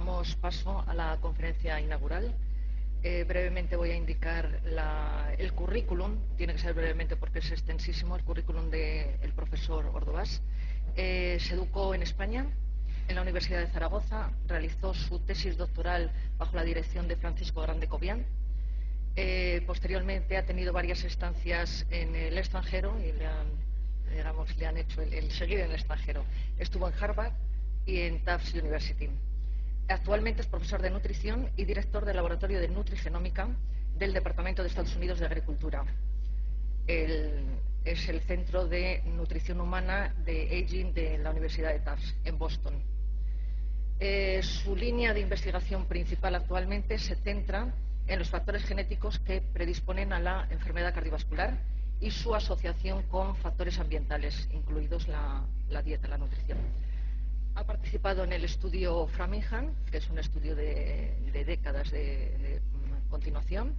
damos paso a la conferencia inaugural. Brevemente voy a indicar el currículum, tiene que ser brevemente porque es extensísimo, el currículum del profesor Ordovás. Se educó en España, en la Universidad de Zaragoza, realizó su tesis doctoral bajo la dirección de Francisco Grande Cobian. Posteriormente ha tenido varias estancias en el extranjero y le han hecho el seguir en el extranjero. Estuvo en Harvard y en Tufts University. Actualmente es profesor de nutrición y director del Laboratorio de Nutrigenómica del Departamento de Estados Unidos de Agricultura. Es el Centro de Nutrición Humana de Aging de la Universidad de Tufts, en Boston. Su línea de investigación principal actualmente se centra en los factores genéticos que predisponen a la enfermedad cardiovascular y su asociación con factores ambientales, incluidos la dieta, la nutrición. Ha participado en el estudio Framingham, que es un estudio de décadas de continuación,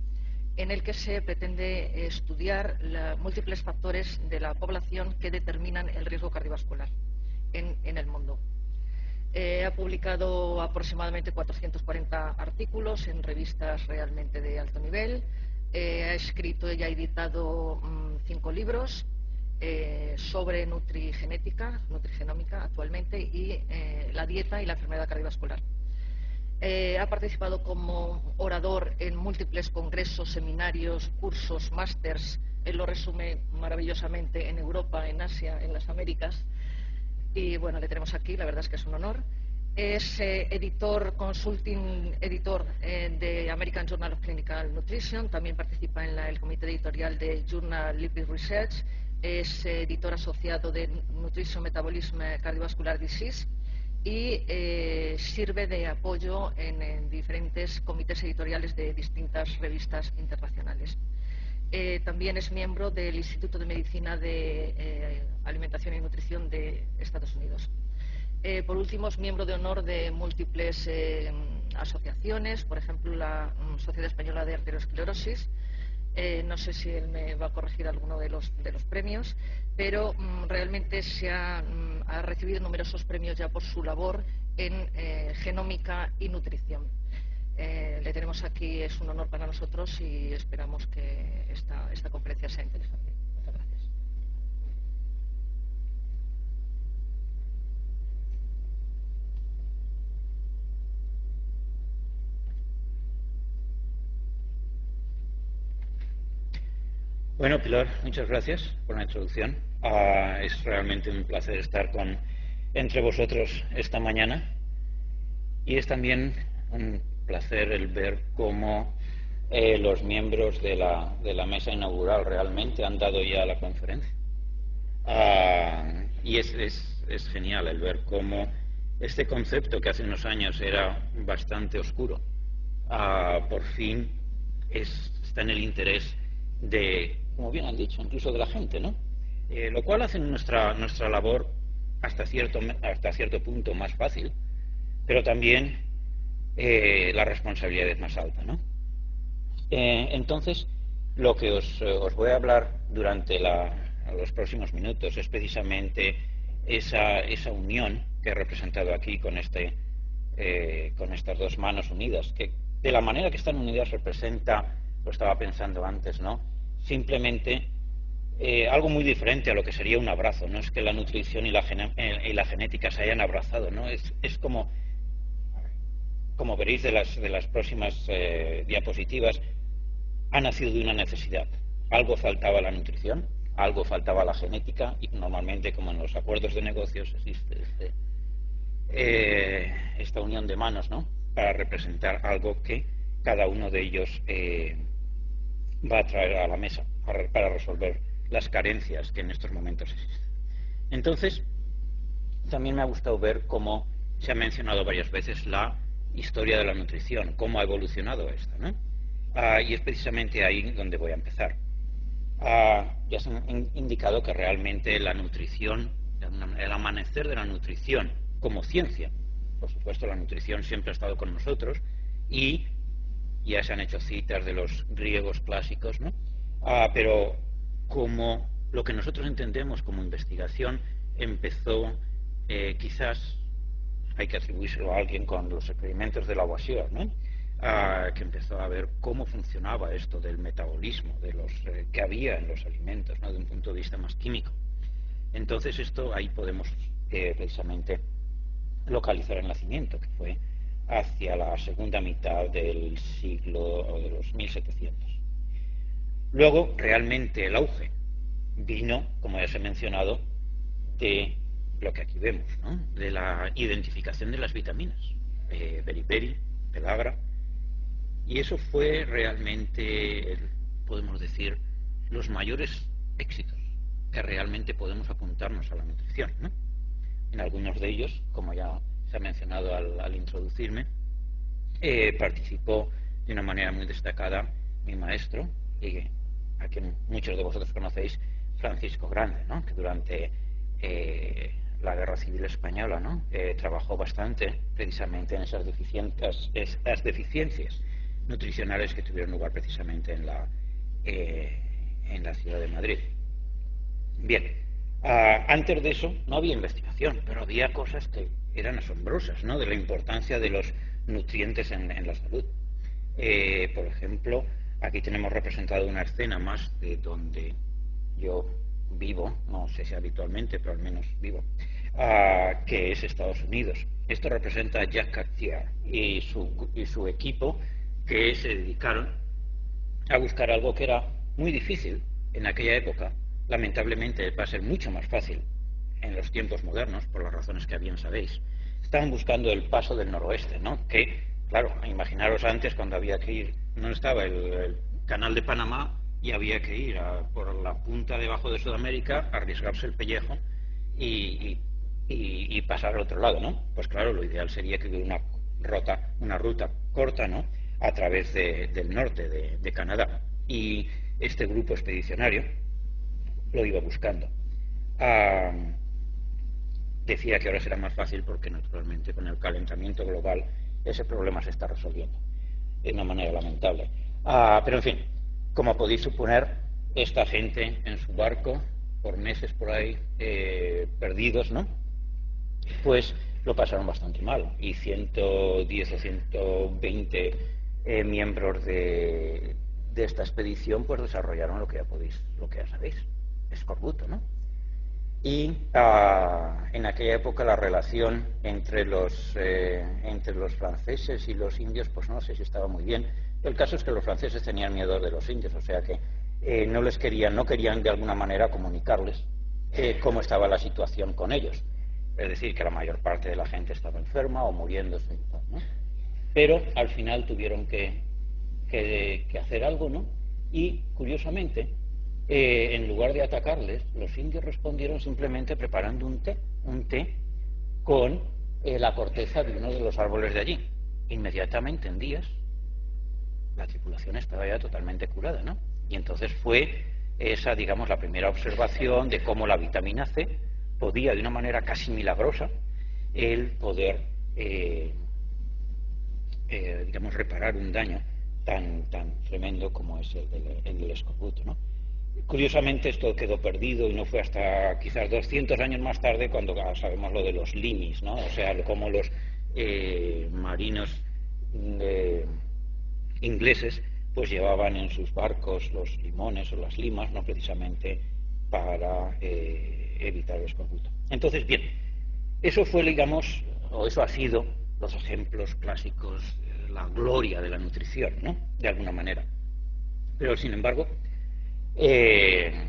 en el que se pretende estudiar múltiples factores de la población que determinan el riesgo cardiovascular en el mundo. Ha publicado aproximadamente 440 artículos en revistas realmente de alto nivel. Ha escrito y ha editado 5 libros sobre nutrigenómica actualmente y la dieta y la enfermedad cardiovascular. Ha participado como orador en múltiples congresos, seminarios, cursos, másters. Él lo resume maravillosamente en Europa, en Asia, en las Américas. Y bueno, le tenemos aquí, la verdad es que es un honor. Es consulting editor de American Journal of Clinical Nutrition. También participa en el comité editorial de Journal Lipid Research. Es editor asociado de Nutrition Metabolism Cardiovascular Disease y sirve de apoyo en diferentes comités editoriales de distintas revistas internacionales. También es miembro del Instituto de Medicina de Alimentación y Nutrición de Estados Unidos. Por último, es miembro de honor de múltiples asociaciones, por ejemplo, la Sociedad Española de Arteriosclerosis. No sé si él me va a corregir alguno de los premios, pero realmente ha recibido numerosos premios ya por su labor en genómica y nutrición. Le tenemos aquí, es un honor para nosotros y esperamos que esta conferencia sea interesante. Muchas gracias. Bueno, Pilar, muchas gracias por la introducción. Es realmente un placer estar entre vosotros esta mañana y es también un placer el ver cómo los miembros de la mesa inaugural realmente han dado ya la conferencia. Y es genial el ver cómo este concepto que hace unos años era bastante oscuro, por fin está en el interés de, como bien han dicho, incluso de la gente, ¿no? Lo cual hace nuestra labor hasta cierto punto más fácil, pero también la responsabilidad es más alta, ¿no? Entonces, lo que os voy a hablar durante los próximos minutos es precisamente esa unión que he representado aquí con estas dos manos unidas, que de la manera que están unidas representa, lo estaba pensando antes, ¿no? Simplemente algo muy diferente a lo que sería un abrazo. No es que la nutrición y la genética se hayan abrazado, ¿no? Es como veréis de las próximas diapositivas, ha nacido de una necesidad. Algo faltaba a la nutrición, algo faltaba a la genética, y normalmente, como en los acuerdos de negocios, existe esta unión de manos, ¿no? Para representar algo que cada uno de ellos va a traer a la mesa para resolver las carencias que en estos momentos existen. Entonces, también me ha gustado ver cómo se ha mencionado varias veces la historia de la nutrición, cómo ha evolucionado esta, ¿no? Y es precisamente ahí donde voy a empezar. Ya se ha indicado que realmente la nutrición, el amanecer de la nutrición como ciencia, por supuesto la nutrición siempre ha estado con nosotros y ya se han hecho citas de los griegos clásicos, ¿no? Pero como lo que nosotros entendemos como investigación empezó quizás hay que atribuírselo a alguien con los experimentos de Lavoisier, ¿no? Que empezó a ver cómo funcionaba esto del metabolismo, de los que había en los alimentos, ¿no? De un punto de vista más químico. Entonces esto ahí podemos precisamente localizar el nacimiento, que fue hacia la segunda mitad del siglo de los 1700. Luego, realmente el auge vino, como ya se ha mencionado, de lo que aquí vemos, ¿no? De la identificación de las vitaminas, beriberi, pelagra, y eso fue realmente, podemos decir, los mayores éxitos que realmente podemos apuntarnos a la nutrición, ¿no? En algunos de ellos, como ya se ha mencionado al introducirme, participó de una manera muy destacada mi maestro, a quien muchos de vosotros conocéis, Francisco Grande, ¿no? Que durante la Guerra Civil Española, ¿no? Trabajó bastante precisamente en esas deficiencias nutricionales que tuvieron lugar precisamente en la ciudad de Madrid. Bien, antes de eso no había investigación, pero había cosas que eran asombrosas, ¿no? De la importancia de los nutrientes en la salud. Por ejemplo, aquí tenemos representado una escena más de donde yo vivo, no sé si habitualmente, pero al menos vivo, que es Estados Unidos. Esto representa a Jack Cartier y su equipo, que se dedicaron a buscar algo que era muy difícil en aquella época. Lamentablemente va a ser mucho más fácil en los tiempos modernos, por las razones que bien sabéis. Estaban buscando el paso del noroeste, ¿no? Que, claro, imaginaros antes cuando había que ir, no estaba el canal de Panamá y había que ir por la punta debajo de Sudamérica, arriesgarse el pellejo y pasar al otro lado, ¿no? Pues claro, lo ideal sería que hubiera una ruta corta, ¿no? A través del norte de Canadá. Y este grupo expedicionario lo iba buscando. Decía que ahora será más fácil porque naturalmente con el calentamiento global ese problema se está resolviendo de una manera lamentable. Pero en fin, como podéis suponer, esta gente en su barco, por meses por ahí, perdidos, ¿no? Pues lo pasaron bastante mal. Y 110 o 120 miembros de esta expedición pues desarrollaron lo que ya sabéis, escorbuto, ¿no? Y en aquella época la relación entre los franceses y los indios, pues no sé si estaba muy bien. El caso es que los franceses tenían miedo de los indios, o sea que no querían de alguna manera comunicarles cómo estaba la situación con ellos. Es decir, que la mayor parte de la gente estaba enferma o muriéndose, ¿no? Pero al final tuvieron que hacer algo, ¿no? Y curiosamente, en lugar de atacarles, los indios respondieron simplemente preparando un té con la corteza de uno de los árboles de allí. Inmediatamente, en días, la tripulación estaba ya totalmente curada, ¿no? Y entonces fue esa, digamos, la primera observación de cómo la vitamina C podía, de una manera casi milagrosa, el poder, digamos, reparar un daño tan tremendo como es el del escorbuto, ¿no? Curiosamente esto quedó perdido y no fue hasta quizás 200 años más tarde cuando sabemos lo de los limis, ¿no? O sea, cómo los marinos ingleses pues llevaban en sus barcos los limones o las limas, no precisamente para evitar el escorbuto. Entonces, bien, eso fue, digamos, o eso ha sido los ejemplos clásicos, la gloria de la nutrición, ¿no? De alguna manera. Pero, sin embargo, desde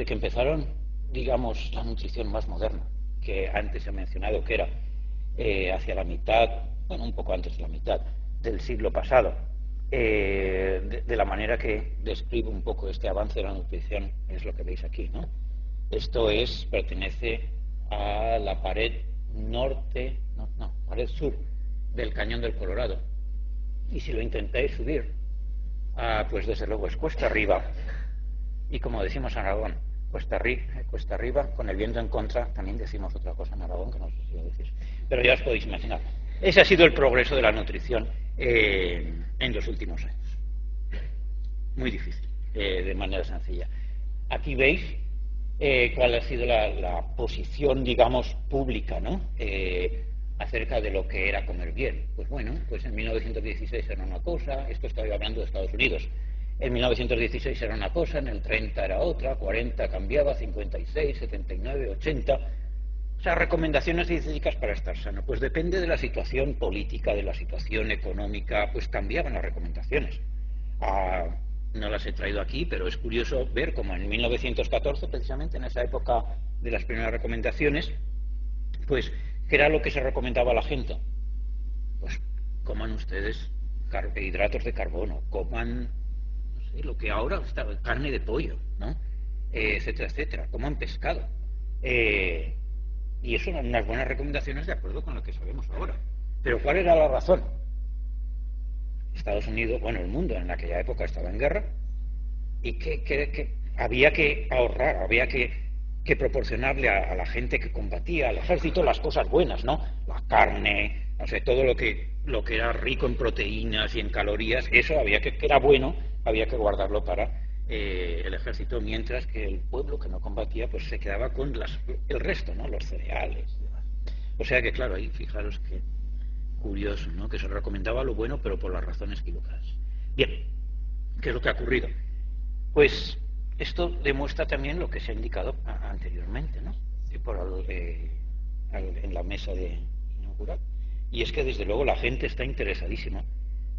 que empezaron, digamos, la nutrición más moderna, que antes he mencionado que era hacia la mitad, bueno, un poco antes de la mitad del siglo pasado, de la manera que describe un poco este avance de la nutrición, es lo que veis aquí, ¿no? Esto pertenece a la pared pared sur del Cañón del Colorado. Y si lo intentáis subir, pues desde luego es cuesta arriba. Y como decimos en Aragón, cuesta arriba, con el viento en contra, también decimos otra cosa en Aragón que no sé si lo decís. Pero ya os podéis imaginar. Ese ha sido el progreso de la nutrición en los últimos años. Muy difícil, de manera sencilla. Aquí veis cuál ha sido la posición, digamos, pública, ¿no? Acerca de lo que era comer bien. Pues bueno, pues en 1916 era una cosa, esto estoy hablando de Estados Unidos. En 1916 era una cosa, en el 30 era otra, 40 cambiaba, 56, 79, 80. O sea, recomendaciones dietéticas para estar sano. Pues depende de la situación política, de la situación económica, pues cambiaban las recomendaciones. No las he traído aquí, pero es curioso ver cómo en 1914, precisamente en esa época de las primeras recomendaciones, pues, ¿qué era lo que se recomendaba a la gente? Pues coman ustedes hidratos de carbono, coman, no sé, lo que ahora está, carne de pollo, ¿no? Etcétera, etcétera, coman pescado. Y eso eran unas buenas recomendaciones de acuerdo con lo que sabemos ahora. Pero ¿cuál era la razón? Estados Unidos, bueno, el mundo en aquella época estaba en guerra y que había que ahorrar, había que proporcionarle a la gente que combatía, al ejército, las cosas buenas, ¿no? La carne, no sé, todo lo que era rico en proteínas y en calorías, eso que era bueno, había que guardarlo para el ejército, mientras que el pueblo que no combatía pues se quedaba con el resto, ¿no? Los cereales y demás. O sea que, claro, ahí fijaros que curioso, ¿no? Que se recomendaba lo bueno, pero por las razones equivocadas. Bien, ¿qué es lo que ha ocurrido? Pues esto demuestra también lo que se ha indicado anteriormente, ¿no? En la mesa inaugural. Y es que, desde luego, la gente está interesadísima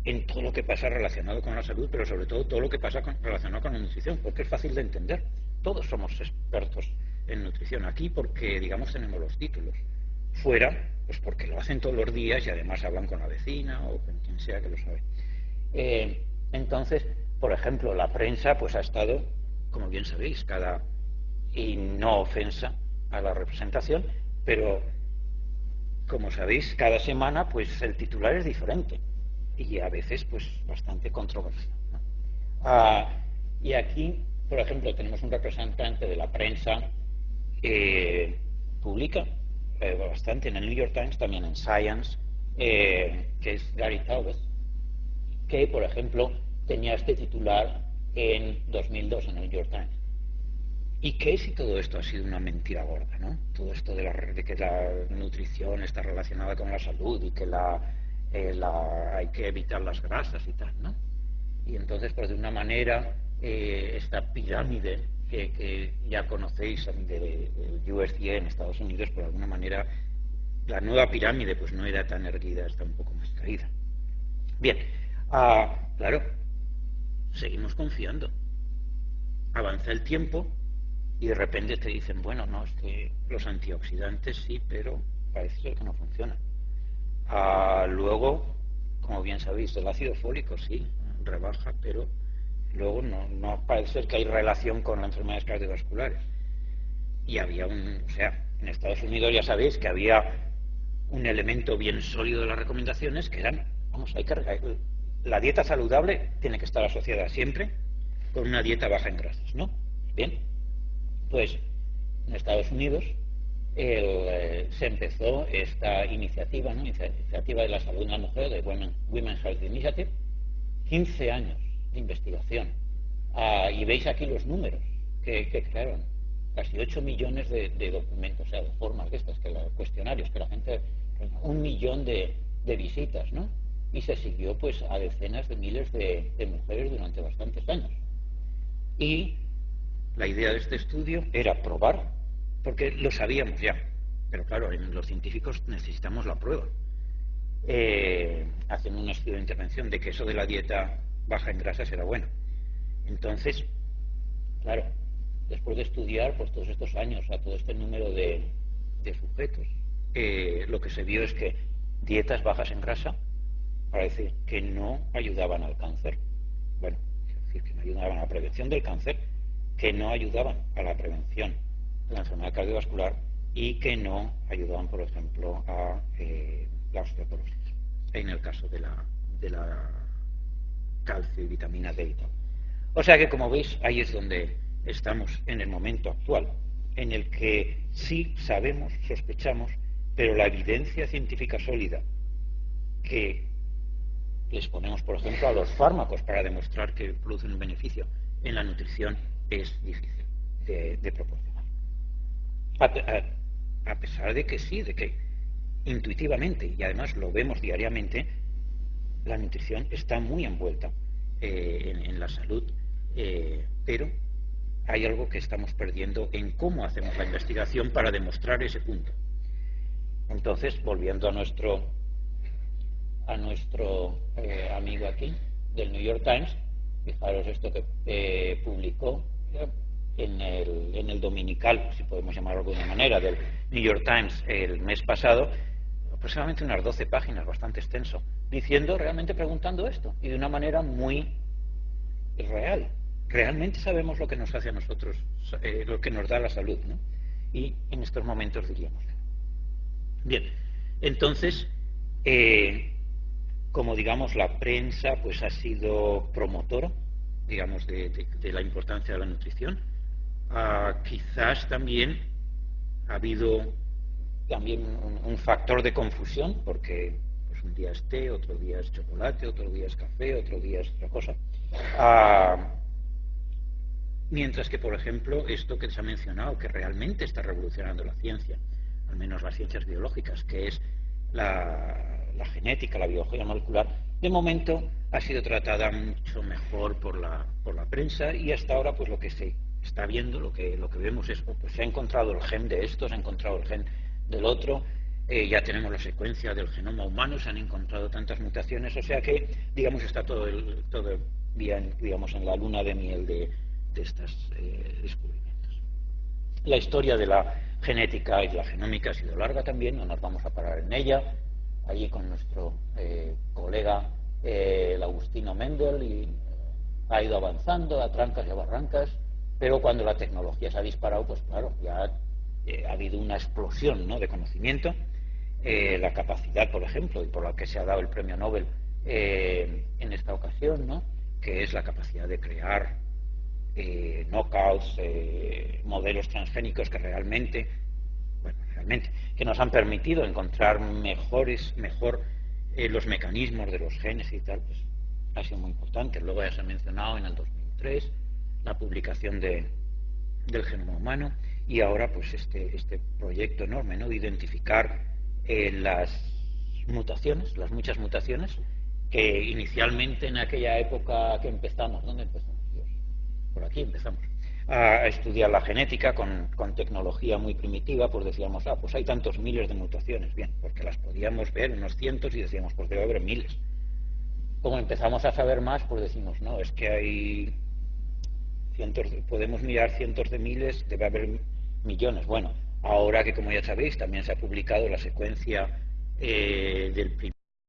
en todo lo que pasa relacionado con la salud, pero sobre todo lo que pasa relacionado con la nutrición, porque es fácil de entender. Todos somos expertos en nutrición aquí porque, digamos, tenemos los títulos. Fuera, pues porque lo hacen todos los días y además hablan con la vecina o con quien sea que lo sabe. Entonces, por ejemplo, la prensa pues ha estado, como bien sabéis, y no ofensa a la representación, pero como sabéis, cada semana pues el titular es diferente y a veces pues bastante controversial, ¿no? Y aquí, por ejemplo, tenemos un representante de la prensa pública bastante en el New York Times, también en Science, que es Gary Taubes, que, por ejemplo, tenía este titular en 2002 en el New York Times. ¿Y qué si todo esto ha sido una mentira gorda, ¿no? Todo esto de que la nutrición está relacionada con la salud y que hay que evitar las grasas y tal, ¿no? Y entonces, pues de una manera, esta pirámide que ya conocéis del USDA en Estados Unidos, por alguna manera, la nueva pirámide pues no era tan erguida, está un poco más caída. Bien, claro, seguimos confiando. Avanza el tiempo y de repente te dicen, bueno, no, es que los antioxidantes sí, pero parece ser que no funcionan. Luego, como bien sabéis, el ácido fólico sí, rebaja, pero luego no parece ser que hay relación con las enfermedades cardiovasculares. Y había o sea, en Estados Unidos ya sabéis que había un elemento bien sólido de las recomendaciones que eran, la dieta saludable tiene que estar asociada siempre con una dieta baja en grasas, ¿no? Bien, pues en Estados Unidos se empezó esta iniciativa, ¿no? Iniciativa de la salud en la mujer, de Women's Health Initiative, 15 años de investigación. Y veis aquí los números que crearon, casi 8 millones de documentos, o sea, de formas de estas, cuestionarios, que la gente, 1 millón de visitas, ¿no? Y se siguió pues a decenas de miles de mujeres durante bastantes años. Y la idea de este estudio era probar, porque lo sabíamos ya, pero claro, los científicos necesitamos la prueba. Hacen un estudio de intervención de que eso de la dieta baja en grasas era bueno. Entonces, claro, después de estudiar pues todos estos años a todo este número de sujetos, lo que se vio es que dietas bajas en grasa parece que no ayudaban al cáncer. Bueno, es decir, que no ayudaban a la prevención del cáncer, que no ayudaban a la prevención de la enfermedad cardiovascular y que no ayudaban, por ejemplo, a la osteoporosis, en el caso de la calcio y vitamina D y tal. O sea que, como veis, ahí es donde estamos en el momento actual, en el que sí sabemos, sospechamos, pero la evidencia científica sólida que les ponemos, por ejemplo, a los fármacos para demostrar que producen un beneficio en la nutrición es difícil de proporcionar. a pesar de que sí, de que intuitivamente, y además lo vemos diariamente, la nutrición está muy envuelta en la salud, pero hay algo que estamos perdiendo en cómo hacemos la investigación para demostrar ese punto. Entonces, volviendo a nuestro amigo aquí del New York Times, fijaros esto que publicó en el dominical, si podemos llamarlo de alguna manera, del New York Times el mes pasado, aproximadamente unas 12 páginas, bastante extenso, realmente preguntando esto, y de una manera muy real. Realmente sabemos lo que nos hace a nosotros, lo que nos da la salud, ¿no? Y en estos momentos diríamos. Bien, entonces, como digamos la prensa pues ha sido promotora, digamos, de la importancia de la nutrición, quizás también ha habido también un factor de confusión, porque pues un día es té, otro día es chocolate, otro día es café, otro día es otra cosa. Mientras que, por ejemplo, esto que se ha mencionado, que realmente está revolucionando la ciencia, al menos las ciencias biológicas, que es la genética, la biología molecular, de momento ha sido tratada mucho mejor por la prensa, y hasta ahora pues lo que se está viendo, lo que vemos es, pues se ha encontrado el gen de esto, se ha encontrado el gen del otro, ya tenemos la secuencia del genoma humano, se han encontrado tantas mutaciones, o sea que, digamos, está todo bien, digamos, en la luna de miel de estos descubrimientos. La historia de la genética y de la genómica ha sido larga también, no nos vamos a parar en ella, allí con nuestro colega el Agustino Mendel, y ha ido avanzando a trancas y a barrancas, pero cuando la tecnología se ha disparado, pues claro, ya ha habido una explosión, ¿no?, de conocimiento. La capacidad, por ejemplo, y por la que se ha dado el premio Nobel en esta ocasión, ¿no?, que es la capacidad de crear knockouts, modelos transgénicos que realmente que nos han permitido encontrar mejor los mecanismos de los genes y tal, pues ha sido muy importante. Luego ya se ha mencionado en el 2003 la publicación del genoma humano, y ahora pues este proyecto enorme, ¿no?, de identificar las mutaciones, las muchas mutaciones que inicialmente en aquella época que empezamos, ¿dónde empezamos? Por aquí empezamos a estudiar la genética con tecnología muy primitiva, pues decíamos, pues hay tantos miles de mutaciones, bien, porque las podíamos ver unos cientos y decíamos, pues debe haber miles. Como empezamos a saber más, pues decimos, no, es que hay podemos mirar cientos de miles, debe haber millones. Bueno, ahora que, como ya sabéis, también se ha publicado la secuencia del primer